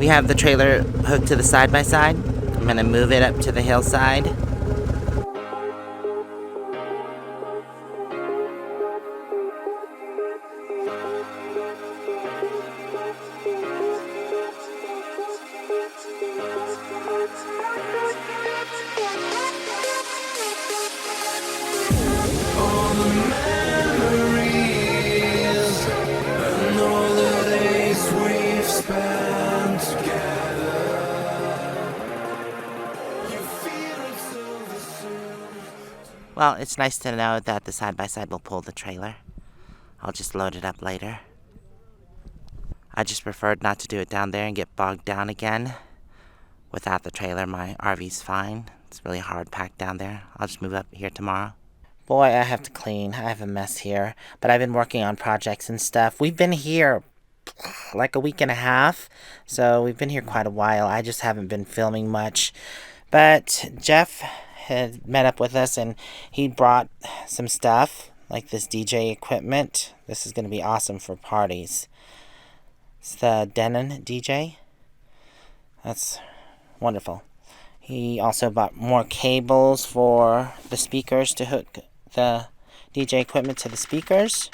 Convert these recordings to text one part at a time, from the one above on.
We have the trailer hooked to the side-by-side. I'm going to move it up to the hillside. Well, it's nice to know that the side-by-side will pull the trailer. I'll just load it up later. I just preferred not to do it down there and get bogged down again. Without the trailer, my RV's fine. It's really hard packed down there. I'll just move up here tomorrow. Boy, I have to clean. I have a mess here. But I've been working on projects and stuff. We've been here like a week and a half. So we've been here quite a while. I just haven't been filming much. But Jeff had met up with us and he brought some stuff like this DJ equipment. This is going to be awesome for parties. It's the Canon DJ. That's wonderful. He also bought more cables for the speakers to hook the DJ equipment to the speakers.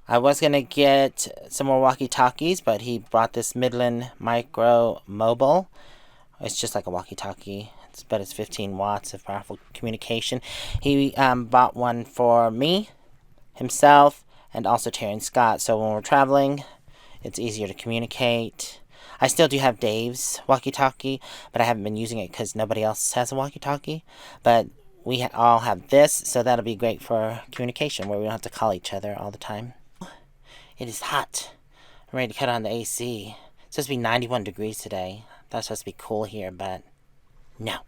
I was going to get some more walkie-talkies, but he brought this Midland Micro Mobile. It's just like a walkie-talkie. But it's 15 watts of powerful communication. He bought one for me, himself, and also Terry and Scott. So when we're traveling, it's easier to communicate. I still do have Dave's walkie-talkie, but I haven't been using it because nobody else has a walkie-talkie. But we all have this, so that'll be great for communication where we don't have to call each other all the time. It is hot. I'm ready to cut on the AC. It's supposed to be 91 degrees today. That's supposed to be cool here, but no,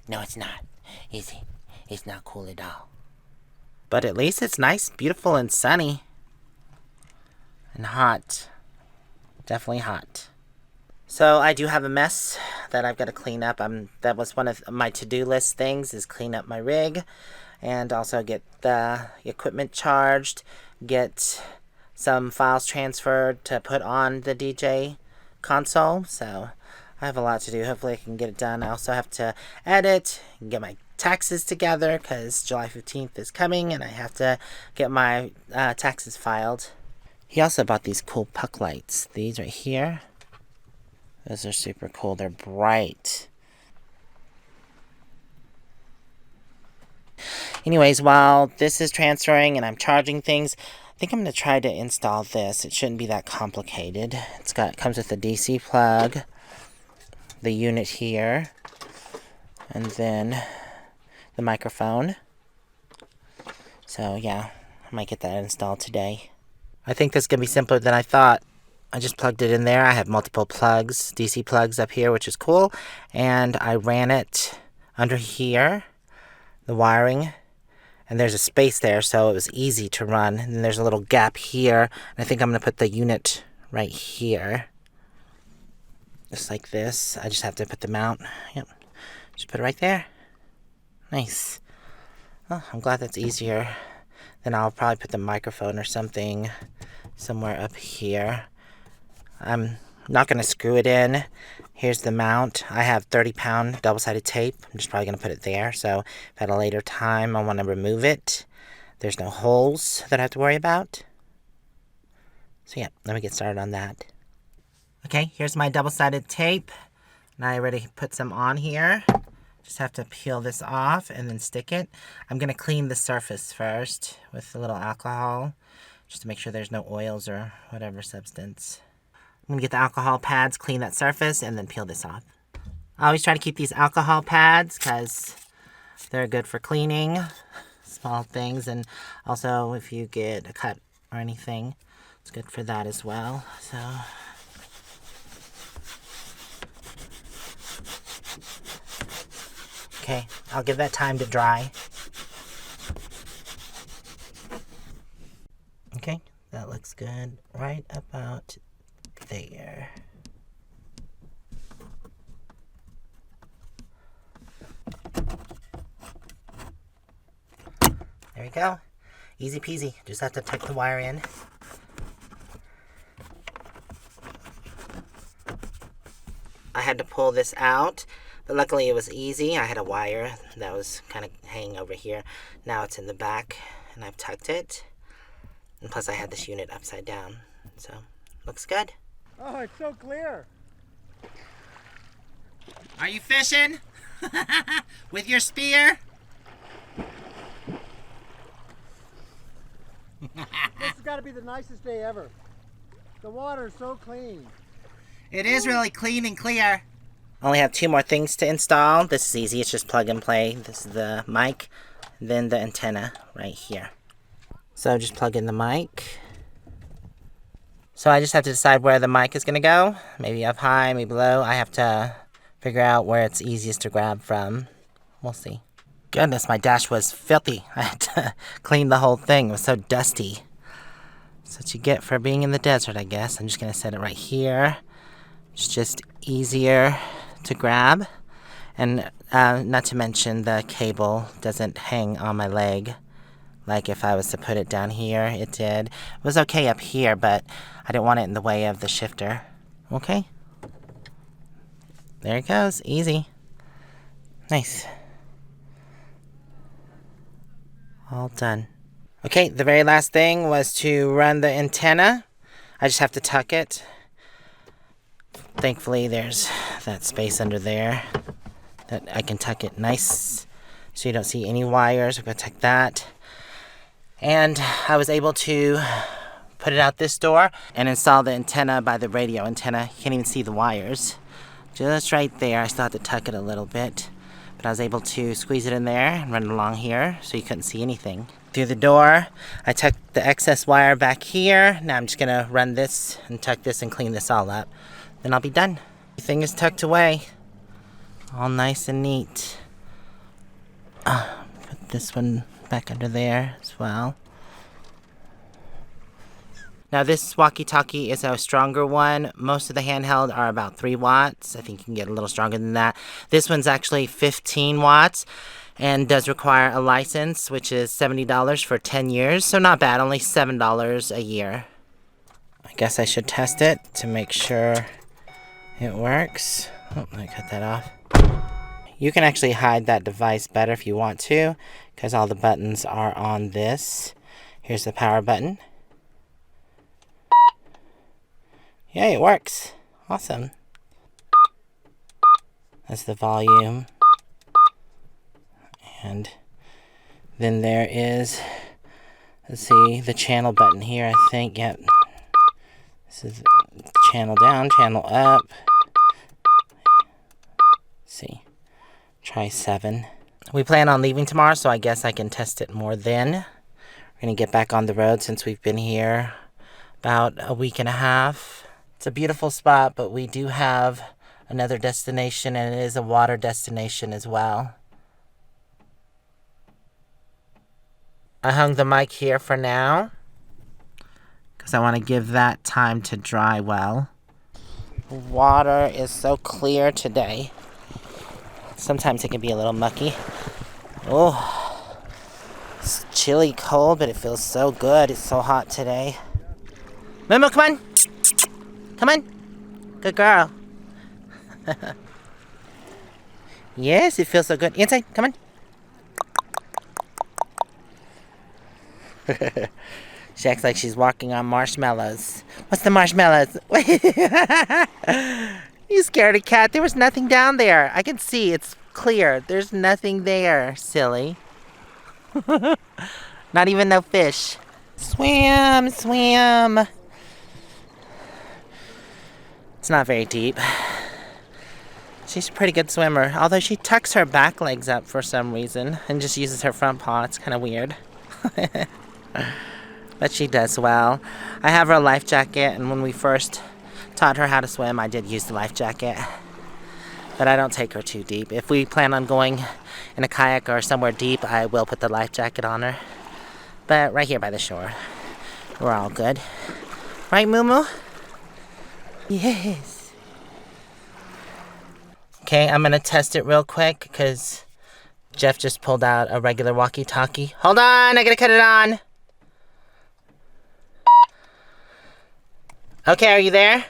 it's not, is it? It's not cool at all. But at least it's nice, beautiful, and sunny. And hot. Definitely hot. So I do have a mess that I've got to clean up. That was one of my to-do list things, is clean up my rig. And also get the equipment charged. Get some files transferred to put on the DJ console. So I have a lot to do. Hopefully I can get it done. I also have to edit and get my taxes together because July 15th is coming and I have to get my taxes filed. He also bought these cool puck lights. These right here. Those are super cool. They're bright. Anyways, while this is transferring and I'm charging things, I think I'm going to try to install this. It shouldn't be that complicated. It comes with a DC plug, the unit here, and then the microphone. So yeah, I might get that installed today. I think this is going to be simpler than I thought. I just plugged it in there. I have multiple plugs, DC plugs up here, which is cool. And I ran it under here, the wiring. And there's a space there, so it was easy to run. And then there's a little gap here. And I think I'm going to put the unit right here. Just like this. I just have to put the mount. Yep. Just put it right there. Nice. Well, I'm glad that's easier. Then I'll probably put the microphone or something somewhere up here. I'm not going to screw it in. Here's the mount. I have 30-pound double-sided tape. I'm just probably going to put it there. So if at a later time I want to remove it, there's no holes that I have to worry about. So yeah, let me get started on that. Okay, here's my double-sided tape. And I already put some on here. Just have to peel this off and then stick it. I'm going to clean the surface first with a little alcohol, just to make sure there's no oils or whatever substance. I'm going to get the alcohol pads, clean that surface, and then peel this off. I always try to keep these alcohol pads because they're good for cleaning small things. And also if you get a cut or anything, it's good for that as well. So okay, I'll give that time to dry. Okay, that looks good right about there. There we go. Easy peasy. Just have to tuck the wire in. I had to pull this out, but luckily it was easy. I had a wire that was kind of hanging over here. Now it's in the back, and I've tucked it. And plus I had this unit upside down, so looks good. Oh, it's so clear. Are you fishing? With your spear? This has got to be the nicest day ever. The water is so clean. It is really clean and clear. Only have 2 more things to install. This is easy, it's just plug and play. This is the mic, then the antenna right here. So just plug in the mic. So I just have to decide where the mic is gonna go. Maybe up high, maybe low. I have to figure out where it's easiest to grab from. We'll see. Goodness, my dash was filthy. I had to clean the whole thing. It was so dusty. That's what you get for being in the desert, I guess. I'm just gonna set it right here. It's just easier to grab. And not to mention the cable doesn't hang on my leg. Like if I was to put it down here, it did. It was okay up here, but I didn't want it in the way of the shifter. Okay. There it goes. Easy. Nice. All done. Okay, the very last thing was to run the antenna. I just have to tuck it. Thankfully, there's that space under there that I can tuck it nice so you don't see any wires. I'm going to tuck that. And I was able to put it out this door and install the antenna by the radio antenna. You can't even see the wires. Just right there. I still have to tuck it a little bit. But I was able to squeeze it in there and run it along here so you couldn't see anything. Through the door, I tucked the excess wire back here. Now I'm just going to run this and tuck this and clean this all up. Then I'll be done. Everything is tucked away. All nice and neat. Put this one back under there as well. Now this walkie-talkie is a stronger one. Most of the handheld are about 3 watts. I think you can get a little stronger than that. This one's actually 15 watts and does require a license, which is $70 for 10 years. So not bad, only $7 a year. I guess I should test it to make sure it works. Oh, let me cut that off. You can actually hide that device better if you want to, because all the buttons are on this. Here's the power button. Yay, it works. Awesome. That's the volume. And then there is, let's see, the channel button here, I think. Yep. This is channel down, channel up. Let's see. Try 7. We plan on leaving tomorrow, so I guess I can test it more then. We're going to get back on the road since we've been here about a week and a half. It's a beautiful spot, but we do have another destination, and it is a water destination as well. I hung the mic here for now because I want to give that time to dry well. The water is so clear today. Sometimes it can be a little mucky. Oh, it's chilly cold, but it feels so good. It's so hot today. Moo-moo, come on. Come on. Good girl. Yes, it feels so good. Inside, come on. She acts like she's walking on marshmallows. What's the marshmallows? You scaredy cat. There was nothing down there. I can see. It's clear. There's nothing there, silly. Not even no fish. Swim, swim. It's not very deep. She's a pretty good swimmer, although she tucks her back legs up for some reason and just uses her front paw. It's kind of weird. But she does well. I have her life jacket, and when we first taught her how to swim, I did use the life jacket. But I don't take her too deep. If we plan on going in a kayak or somewhere deep, I will put the life jacket on her. But right here by the shore, we're all good. Right, moo-moo? Yes. Okay, I'm going to test it real quick because Jeff just pulled out a regular walkie-talkie. Hold on, I got to cut it on. Okay, are you there? Here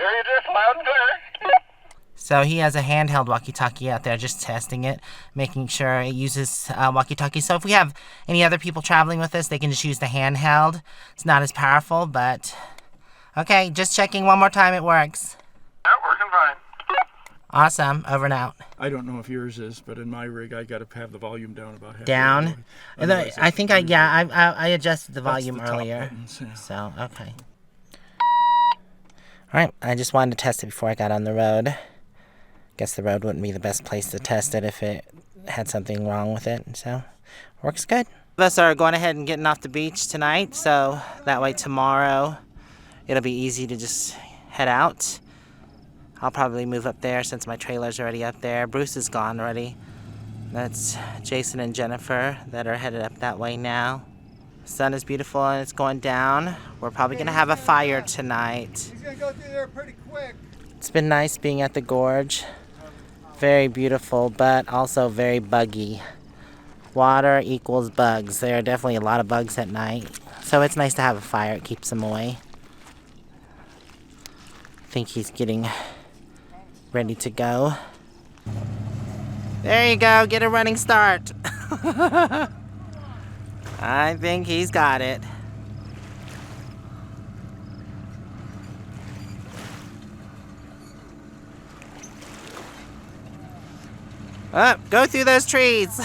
you just loud and clear. So he has a handheld walkie-talkie out there, just testing it, making sure it uses walkie-talkie. So if we have any other people traveling with us, they can just use the handheld. It's not as powerful, but okay, just checking one more time it works. Yeah, working fine. Awesome, over and out. I don't know if yours is, but in my rig, I got to have the volume down about half. Down? I think I adjusted the volume the top earlier. buttons, yeah. So, okay. Alright, I just wanted to test it before I got on the road. Guess the road wouldn't be the best place to test it if it had something wrong with it. So, works good. Both of us are going ahead and getting off the beach tonight, so that way tomorrow it'll be easy to just head out. I'll probably move up there since my trailer's already up there. Bruce is gone already. That's Jason and Jennifer that are headed up that way now. The sun is beautiful and it's going down. We're probably going to have a fire tonight. He's gonna go through there pretty quick. It's been nice being at the gorge. Very beautiful, but also very buggy. Water equals bugs. There are definitely a lot of bugs at night. So it's nice to have a fire. It keeps them away. I think he's getting ready to go. There you go, get a running start. I think he's got it. Up, go through those trees.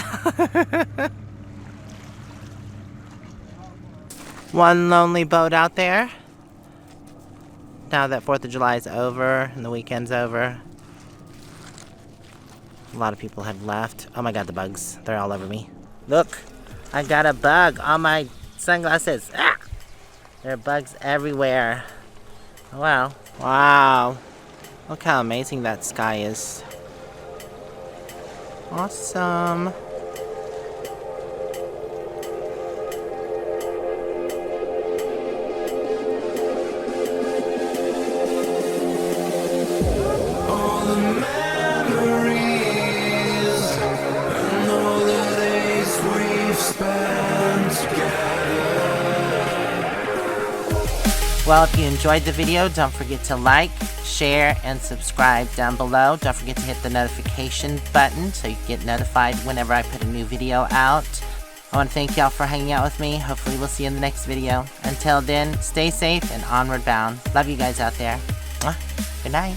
One lonely boat out there. Now that 4th of July is over and the weekend's over. A lot of people have left. Oh my god, the bugs. They're all over me. Look, I got a bug on my sunglasses. Ah! There are bugs everywhere. Oh, wow. Wow. Look how amazing that sky is. Awesome. Well, if you enjoyed the video, don't forget to like, share, and subscribe down below. Don't forget to hit the notification button so you get notified whenever I put a new video out. I want to thank y'all for hanging out with me. Hopefully we'll see you in the next video. Until then, stay safe and onward bound. Love you guys out there. Mwah. Good night.